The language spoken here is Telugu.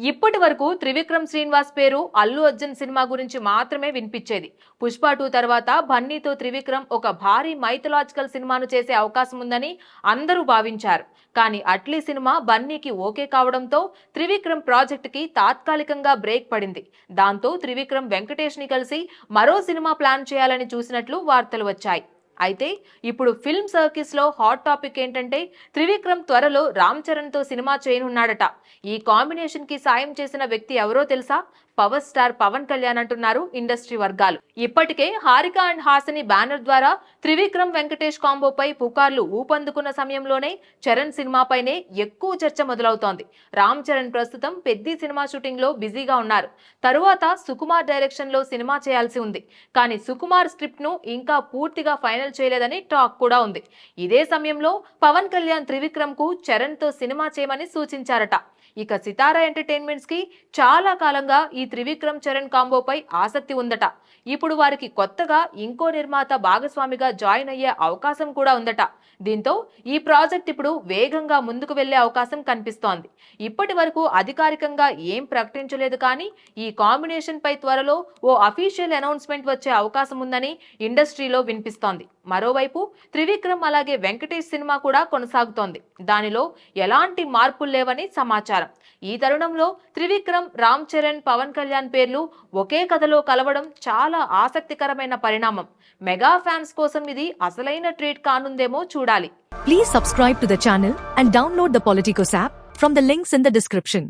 ఇప్పటి వరకు త్రివిక్రమ్ శ్రీనివాస్ పేరు అల్లు అర్జున్ సినిమా గురించి మాత్రమే వినిపించేది. పుష్ప 2 తర్వాత బన్నీతో త్రివిక్రమ్ ఒక భారీ మైథలాజికల్ సినిమాను చేసే అవకాశం ఉందని అందరూ భావించారు. కానీ అట్లీ సినిమా బన్నీకి ఓకే కావడంతో త్రివిక్రమ్ ప్రాజెక్టుకి తాత్కాలికంగా బ్రేక్ పడింది. దాంతో త్రివిక్రమ్ వెంకటేష్ ని కలిసి మరో సినిమా ప్లాన్ చేయాలని చూసినట్లు వార్తలు వచ్చాయి. అయితే ఇప్పుడు ఫిల్మ్ సర్కిల్స్ లో హాట్ టాపిక్ ఏంటంటే త్రివిక్రమ్ త్వరలో రామ్ చరణ్ తో సినిమా చేయనున్నాడట. ఈ కాంబినేషన్ కి సాయం చేసిన వ్యక్తి ఎవరో తెలుసా? పవర్ స్టార్ పవన్ కళ్యాణ్ అంటున్నారు ఇండస్ట్రీ వర్గాలు. ఇప్పటికే హారిక అండ్ హాసిని బ్యానర్ ద్వారా త్రివిక్రమ్ వెంకటేష్ కాంబోపై పుకార్లు ఊపందుకున్న సమయంలోనే చరణ్ సినిమాపైనే ఎక్కువ చర్చ మొదలవుతోంది. రామ్ చరణ్ ప్రస్తుతం పెద్ది సినిమా షూటింగ్ లో బిజీగా ఉన్నారు. తరువాత సుకుమార్ డైరెక్షన్ లో సినిమా చేయాల్సి ఉంది. కానీ సుకుమార్ స్క్రిప్ట్ ను ఇంకా పూర్తిగా ఫైనల్ చేయలేదని టాక్ కూడా ఉంది. ఇదే సమయంలో పవన్ కళ్యాణ్ త్రివిక్రమ్ కు చరణ్ తో సినిమా చేయమని సూచించారట. ఇక సితారా ఎంటర్టైన్మెంట్స్ కి చాలా కాలంగా ఈ త్రివిక్రమ్ చరణ్ కాంబోపై ఆసక్తి ఉందట. ఇప్పుడు వారికి కొత్తగా ఇంకో నిర్మాత భాగస్వామిగా జాయిన్ అయ్యే అవకాశం కూడా ఉందట. దీంతో ఈ ప్రాజెక్ట్ ఇప్పుడు వేగంగా ముందుకు వెళ్లే అవకాశం కనిపిస్తోంది. ఇప్పటి వరకు అధికారికంగా ఏం ప్రకటించలేదు, కానీ ఈ కాంబినేషన్ పై త్వరలో ఓ అఫీషియల్ అనౌన్స్మెంట్ వచ్చే అవకాశం ఉందని ఇండస్ట్రీలో వినిపిస్తోంది. మరోవైపు త్రివిక్రమ్ అలాగే వెంకటేష్ సినిమా కూడా కొనసాగుతోంది. దానిలో ఎలాంటి మార్పులు లేవని సమాచారం. ఈ తరుణంలో త్రివిక్రమ్, రామ్ చరణ్, పవన్ కళ్యాణ్ పేర్లు ఒకే కథలో కలవడం చాలా ఆసక్తికరమైన పరిణామం. మెగా ఫ్యాన్స్ కోసం ఇది అసలైన ట్రీట్ కానుందేమో చూడాలి. Please subscribe to the channel and download the Politicos app from the links in the description.